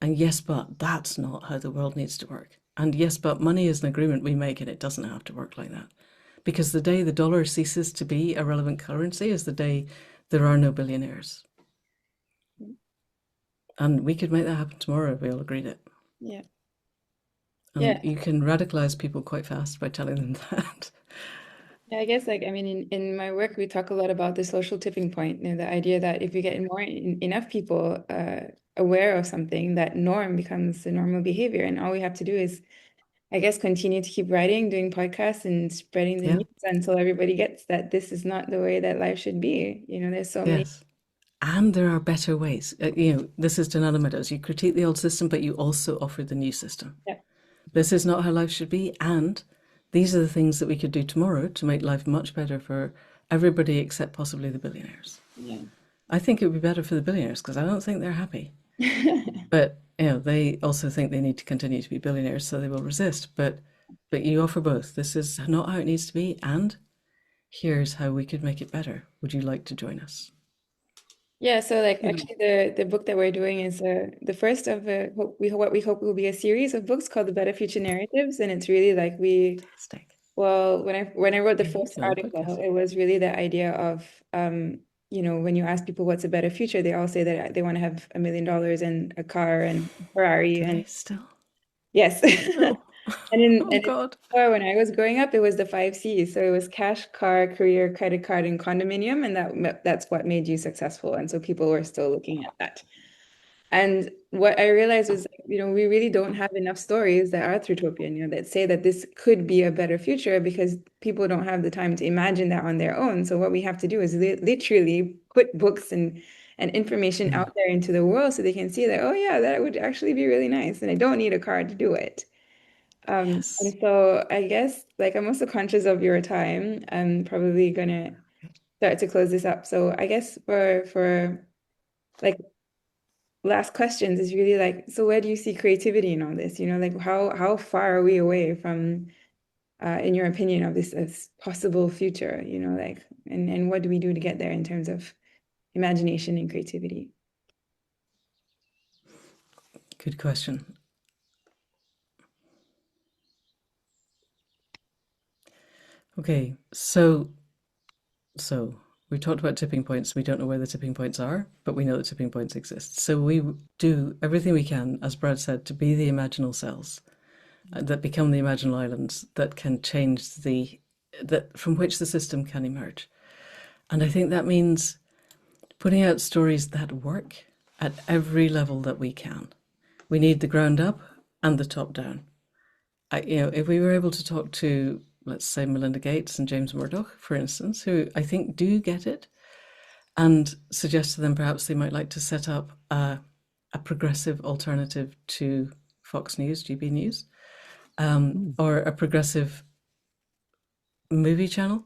And yes, but that's not how the world needs to work. And yes, but money is an agreement we make, and it doesn't have to work like that. Because the day the dollar ceases to be a relevant currency is the day there are no billionaires. And we could make that happen tomorrow if we all agreed it. Yeah. And Yeah. you can radicalize people quite fast by telling them that. Yeah, I guess like I mean in my work we talk a lot about the social tipping point, the idea that if you get enough people aware of something, that norm becomes the normal behavior, and all we have to do is, I guess, continue to keep writing, doing podcasts, and spreading the Yeah. news until everybody gets that this is not the way that life should be. There's so many. Yes. And there are better ways. This is Donella Meadows. You critique the old system, but you also offer the new system. Yeah. This is not how life should be. And these are the things that we could do tomorrow to make life much better for everybody except possibly the billionaires. Yeah. I think it would be better for the billionaires because I don't think they're happy. But they also think they need to continue to be billionaires, so they will resist. But you offer both. This is not how it needs to be, and here's how we could make it better. Would you like to join us? Yeah, so like You know, actually the book that we're doing is the first of what we hope will be a series of books called the Better Future Narratives, and it's really like Fantastic. well, when I wrote the There you first go, the article, podcast. it was really the idea of when you ask people what's a better future, they all say that they want to have $1 million and a car and a Ferrari, Do and they still? yes. Oh, oh And God. when I was growing up, it was the 5 C's. So it was cash, car, career, credit card, and condominium, and that's what made you successful. And so people were still looking at that. And what I realized was, we really don't have enough stories that are Thrutopian, that say that this could be a better future, because people don't have the time to imagine that on their own. So what we have to do is literally put books and information out there into the world so they can see that, oh yeah, that would actually be really nice, and I don't need a car to do it. Yes. And so I guess like I'm also conscious of your time. I'm probably gonna start to close this up. So I guess for like last questions is really like, so where do you see creativity in all this? Like how far are we away from, in your opinion, of this possible future? Like, and what do we do to get there in terms of imagination and creativity? Good question. Okay, so we talked about tipping points. We don't know where the tipping points are, but we know that tipping points exist. So we do everything we can, as Brad said, to be the imaginal cells that become the imaginal islands that can change that from which the system can emerge. And I think that means putting out stories that work at every level that we can. We need the ground up and the top down. If we were able to talk to, let's say, Melinda Gates and James Murdoch, for instance, who I think do get it, and suggest to them perhaps they might like to set up a progressive alternative to Fox News, GB News, or a progressive movie channel,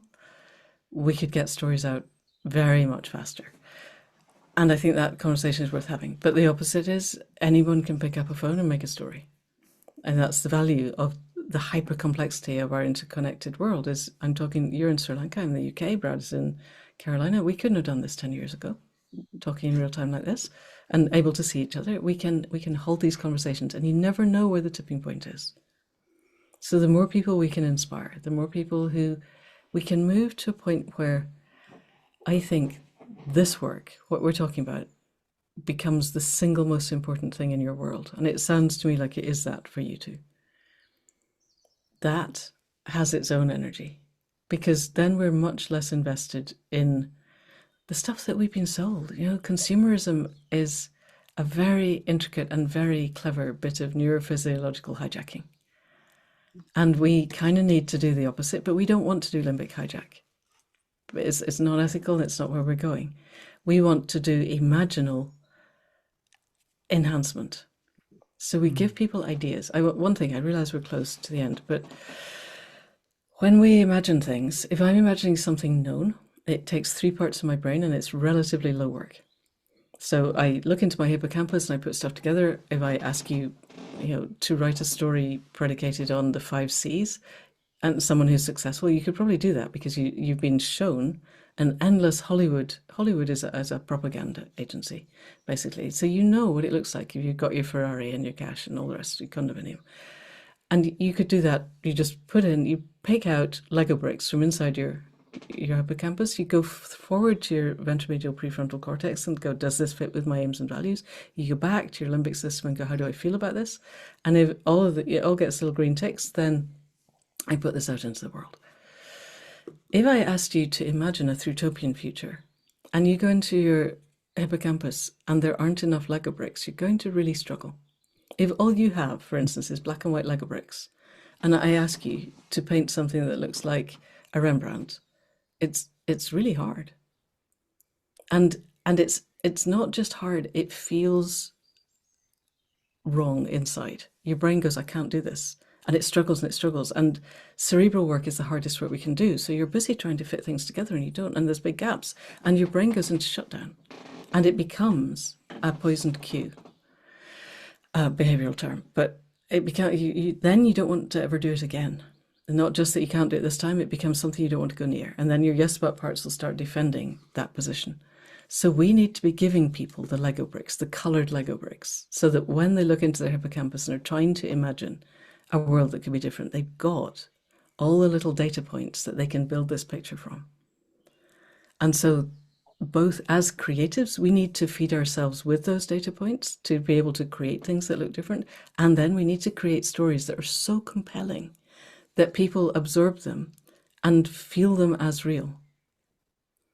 we could get stories out very much faster. And I think that conversation is worth having. But the opposite is anyone can pick up a phone and make a story. And that's the value of the hyper complexity of our interconnected world. Is I'm talking, you're in Sri Lanka, I'm in the UK, Brad's in Carolina. We couldn't have done this 10 years ago, talking in real time like this and able to see each other. We can hold these conversations, and you never know where the tipping point is. So the more people we can inspire, the more people who we can move to a point where I think this work, what we're talking about, becomes the single most important thing in your world. And it sounds to me like it is that for you too. That has its own energy, because then we're much less invested in the stuff that we've been sold. Consumerism is a very intricate and very clever bit of neurophysiological hijacking. And we kind of need to do the opposite, but we don't want to do limbic hijack. It's not ethical, and it's not where we're going. We want to do imaginal enhancement. So we give people ideas. One thing, I realize we're close to the end, but when we imagine things, if I'm imagining something known, it takes 3 parts of my brain and it's relatively low work. So I look into my hippocampus and I put stuff together. If I ask you, to write a story predicated on the 5 C's and someone who's successful, you could probably do that because you've been shown an endless Hollywood. Hollywood is a propaganda agency, basically. So you know what it looks like if you've got your Ferrari and your cash and all the rest of your condominium. And you could do that. You just you pick out Lego bricks from inside your hippocampus. You go forward to your ventromedial prefrontal cortex and go, does this fit with my aims and values? You go back to your limbic system and go, how do I feel about this? And if it all gets little green ticks, then I put this out into the world. If I asked you to imagine a Thrutopian future and you go into your hippocampus and there aren't enough Lego bricks, you're going to really struggle. If all you have, for instance, is black and white Lego bricks, and I ask you to paint something that looks like a Rembrandt, it's really hard. And it's not just hard, it feels wrong inside. Your brain goes, I can't do this. And it struggles and it struggles. And cerebral work is the hardest work we can do. So you're busy trying to fit things together and you don't, and there's big gaps. And your brain goes into shutdown. And it becomes a poisoned cue. Behavioral term, but it becomes then you don't want to ever do it again. And not just that you can't do it this time, it becomes something you don't want to go near. And then your yes but parts will start defending that position. So we need to be giving people the Lego bricks, the colored Lego bricks, so that when they look into their hippocampus and are trying to imagine a world that could be different, they've got all the little data points that they can build this picture from. And so both as creatives, we need to feed ourselves with those data points to be able to create things that look different. And then we need to create stories that are so compelling that people absorb them and feel them as real.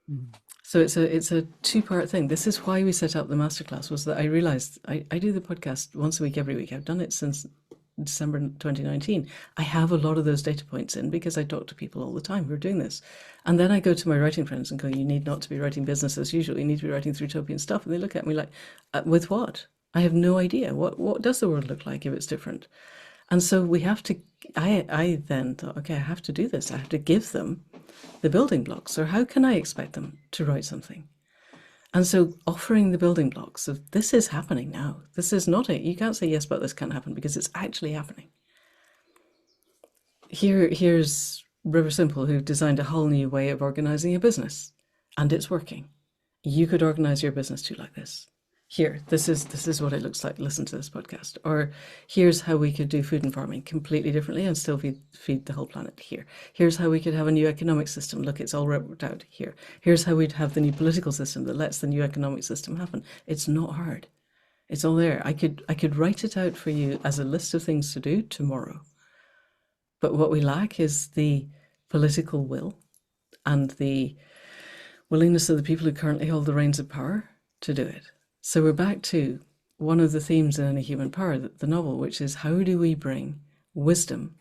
Mm. So it's a two-part thing. This is why we set up the masterclass, was that I realized I do the podcast once a week, every week. I've done it since December 2019. I have a lot of those data points in because I talk to people all the time who are doing this. And then I go to my writing friends and go, you need not to be writing business as usual. You need to be writing Thrutopian stuff. And they look at me like, with what? I have no idea. What does the world look like if it's different? And so we have to, I then thought, okay, I have to do this. I have to give them the building blocks, or how can I expect them to write something? And so offering the building blocks of this is happening now. This is not it. You can't say yes, but this can't happen, because it's actually happening. Here's River Simple, who designed a whole new way of organizing a business, and it's working. You could organize your business too like this. Here, this is what it looks like. Listen to this podcast. Or here's how we could do food and farming completely differently and still feed the whole planet. Here's how we could have a new economic system. Look, it's all worked out here. Here's how we'd have the new political system that lets the new economic system happen. It's not hard. It's all there. I could write it out for you as a list of things to do tomorrow. But what we lack is the political will and the willingness of the people who currently hold the reins of power to do it. So we're back to one of the themes in Any Human Power, the novel, which is how do we bring wisdom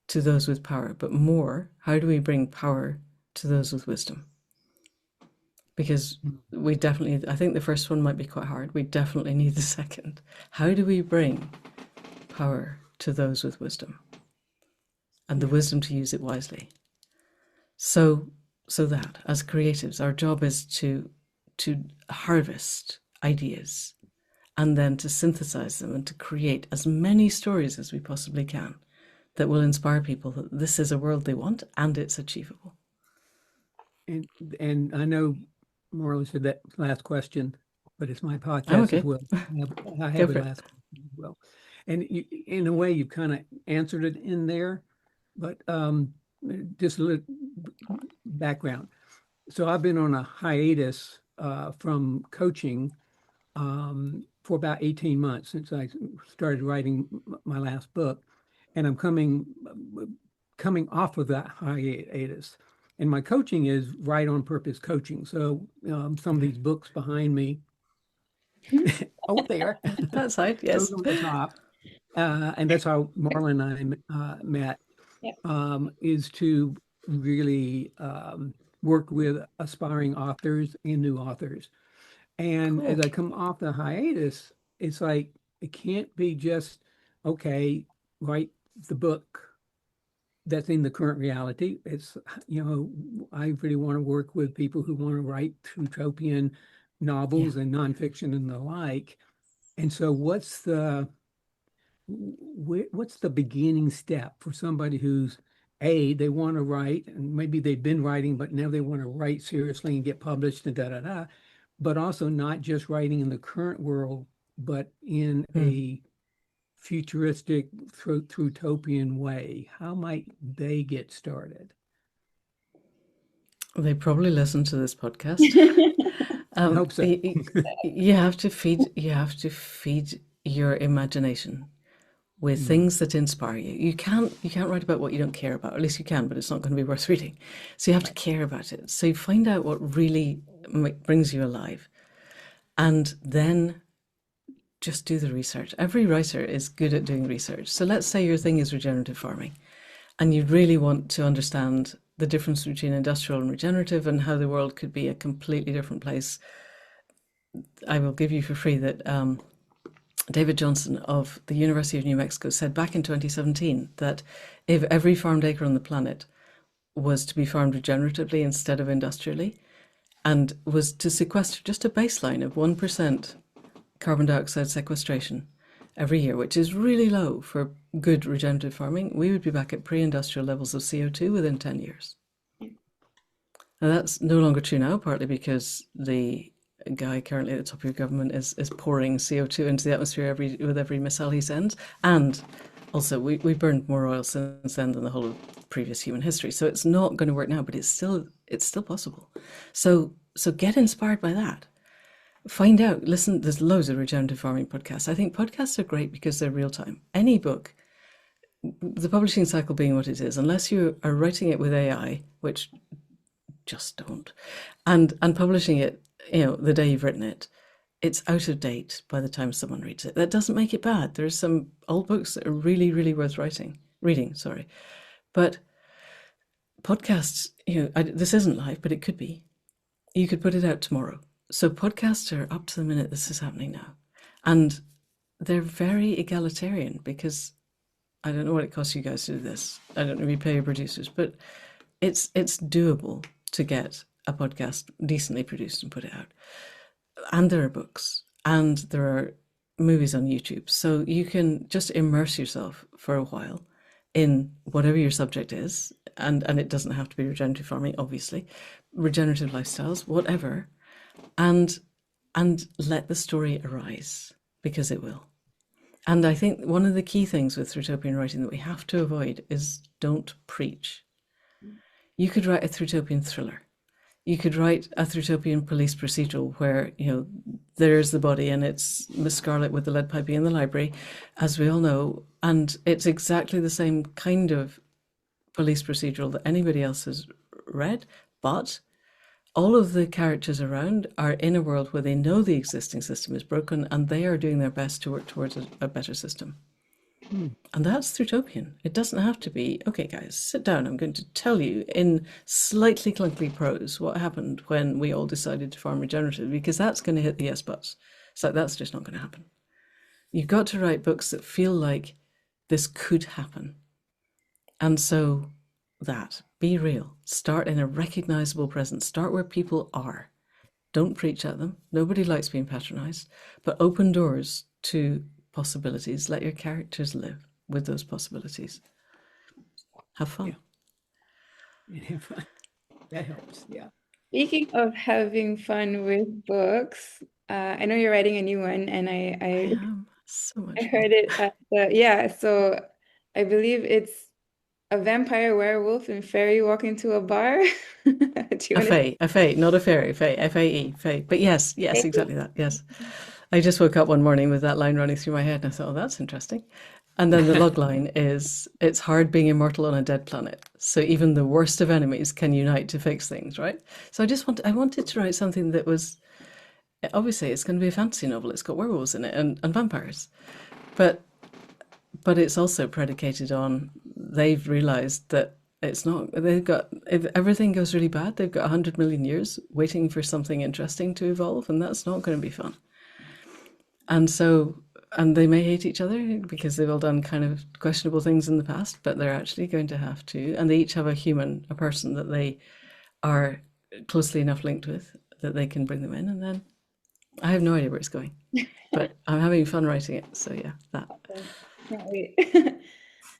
to those with power, but more, how do we bring power to those with wisdom? Because we definitely, I think the first one might be quite hard. We definitely need the second. How do we bring power to those with wisdom and the wisdom to use it wisely? So that as creatives, our job is to harvest ideas and then to synthesize them and to create as many stories as we possibly can that will inspire people that this is a world they want and it's achievable. And I know Marla said that last question, but it's my podcast as well. I have a last question as well. And in a way, you've kind of answered it in there, but just a little background. So I've been on a hiatus from coaching for about 18 months since I started writing my last book, and I'm coming off of that hiatus. And my coaching is right on purpose coaching. So some of these books behind me, there, that side, yes, those on the top, and that's how Marla and I met. Yep. Is to really work with aspiring authors and new authors. And as I come off the hiatus, it's like, it can't be just, okay, write the book that's in the current reality. It's, I really want to work with people who want to write Thrutopian novels and nonfiction and the like. And so what's the beginning step for somebody who's they want to write, and maybe they've been writing, but now they want to write seriously and get published and but also not just writing in the current world, but in a futuristic Thrutopia way, how might they get started? They probably listen to this podcast. I hope so. You have to feed your imagination with things that inspire you. You can't write about what you don't care about. At least you can, but it's not going to be worth reading. So you have to care about it. So you find out what really brings you alive, and then just do the research. Every writer is good at doing research. So let's say your thing is regenerative farming, and you really want to understand the difference between industrial and regenerative and how the world could be a completely different place. I will give you for free that David Johnson of the University of New Mexico said back in 2017 that if every farmed acre on the planet was to be farmed regeneratively instead of industrially, and was to sequester just a baseline of 1% carbon dioxide sequestration every year, which is really low for good regenerative farming, we would be back at pre-industrial levels of CO2 within 10 years. Now that's no longer true now, partly because the guy currently at the top of your government is pouring CO2 into the atmosphere with every missile he sends, and also we burned more oil since then than the whole of previous human history. So it's not going to work now, but it's still possible. So get inspired by that. Find out, listen, there's loads of regenerative farming podcasts. I think podcasts are great because they're real time. Any book, the publishing cycle being what it is, unless you are writing it with AI, which just don't, and publishing it, the day you've written it, it's out of date by the time someone reads it. That doesn't make it bad. There's some old books that are really, really worth reading, sorry. But podcasts, this isn't live, but it could be. You could put it out tomorrow. So podcasts are up to the minute this is happening now. And they're very egalitarian because I don't know what it costs you guys to do this. I don't know if you pay your producers, but it's doable to get a podcast decently produced and put it out. And there are books and there are movies on YouTube. So you can just immerse yourself for a while in whatever your subject is. And it doesn't have to be regenerative farming, obviously, regenerative lifestyles, whatever. And let the story arise, because it will. And I think one of the key things with Thrutopian writing that we have to avoid is don't preach. You could write a Thrutopian thriller. You could write a Thrutopian police procedural where, there's the body and it's Miss Scarlet with the lead piping in the library, as we all know, and it's exactly the same kind of police procedural that anybody else has read, but all of the characters around are in a world where they know the existing system is broken and they are doing their best to work towards a better system. And that's Thrutopian. It doesn't have to be, okay, guys, sit down. I'm going to tell you in slightly clunky prose what happened when we all decided to farm regenerative, because that's going to hit the yes buts. It's like, that's just not going to happen. You've got to write books that feel like this could happen. And so be real. Start in a recognizable presence. Start where people are. Don't preach at them. Nobody likes being patronized, but open doors to possibilities. Let your characters live with those possibilities. Have fun. Yeah. Have fun. That helps. Yeah. Speaking of having fun with books, I know you're writing a new one, and I am so much I heard it at so I believe it's a vampire, werewolf, and fairy walk into a bar. A fae, not a fairy, fae, F-A-E, fae. But yes, exactly that, yes. I just woke up one morning with that line running through my head and I thought, oh, that's interesting. And then the log line is, it's hard being immortal on a dead planet. So even the worst of enemies can unite to fix things, right? So I wanted to write something that was, obviously it's going to be a fantasy novel. It's got werewolves in it and vampires. But it's also predicated on, they've realized that it's not, if everything goes really bad, they've got 100 million years waiting for something interesting to evolve, and that's not going to be fun. And so, and they may hate each other because they've all done kind of questionable things in the past, but they're actually going to have to, and they each have a person that they are closely enough linked with that they can bring them in, and then I have no idea where it's going, but I'm having fun writing it. So yeah, that. Can't wait.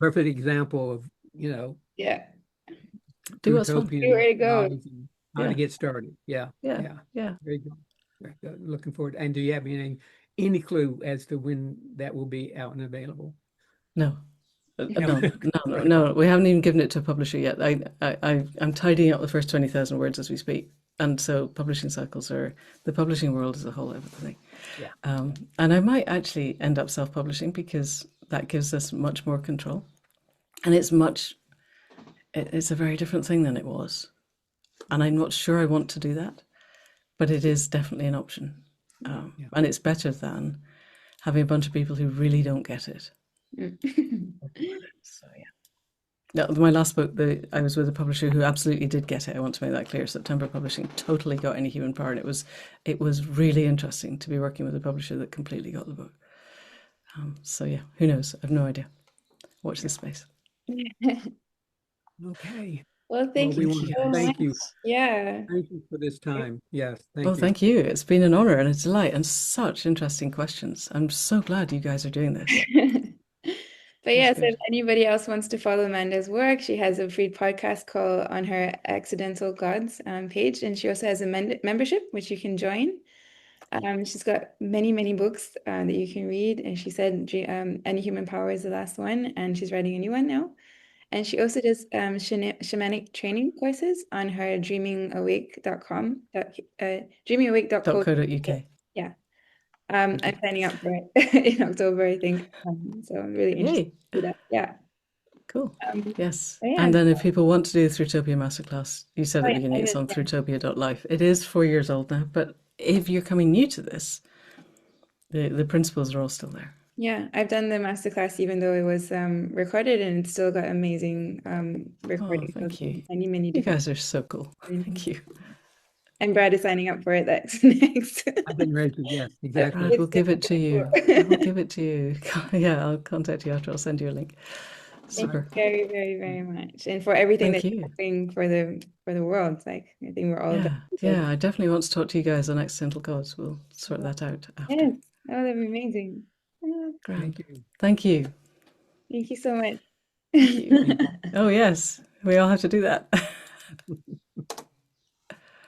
Perfect example of, Yeah. Do what's fun. See where it goes. How to get started. Yeah. Yeah. Very good. Very good. Looking forward. And do you have any clue as to when that will be out and available? No. No. No. We haven't even given it to a publisher yet. I'm tidying up the first 20,000 words as we speak. And so publishing cycles are, the publishing world is a whole other thing. Yeah. And I might actually end up self-publishing because that gives us much more control. And it's a very different thing than it was. And I'm not sure I want to do that, but it is definitely an option. And it's better than having a bunch of people who really don't get it. So yeah. No, my last book, I was with a publisher who absolutely did get it. I want to make that clear. September Publishing totally got Any Human Power, and it was really interesting to be working with a publisher that completely got the book. So yeah, who knows? I've no idea. Watch this space. Okay. Well, thank we you want to so thank much. you. Yeah. Thank you for this time. Yes, thank Oh, you. thank you. It's been an honor and a delight, and such interesting questions. I'm so glad you guys are doing this. But yeah, That's so if good. anybody else wants to follow Amanda's work, she has a free podcast call on her Accidental Gods page, and she also has a membership which you can join. She's got many, many books that you can read, and she said Any Human Power is the last one, and she's writing a new one now. And she also does shamanic training courses on her dreamingawake.com, dreamingawake.co. .co.uk. Yeah. I'm signing up for it in October, I think. So I'm really interested Yay. to do that. Yeah. Cool. Yes. Yeah. And then if people want to do the Thrutopia Masterclass, you said Oh, at the yeah, beginning I it's did, on yeah. thrutopia.life. It is 4 years old now, but if you're coming new to this, the principles are all still there. Yeah, I've done the masterclass even though it was recorded, and it's still got amazing Oh, recordings of thank you. many, many You different. guys are so cool. Thank you. And Brad is signing up for it. That's next. I've been ready to, yes, exactly. Brad, we'll It's give it to you. cool. I'll give it to you. Yeah, I'll contact you after. I'll send you a link. Thank you Super. very, very, very much. And for everything that Thank you're you. doing for the world. Like I think we're all Yeah, benefited. I definitely want to talk to you guys on Accidental Gods. We'll sort that out after. Yes. Oh, that'd be amazing. Thank Grand. you. Thank you. Thank you so much. Thank you. Oh, yes, we all have to do that.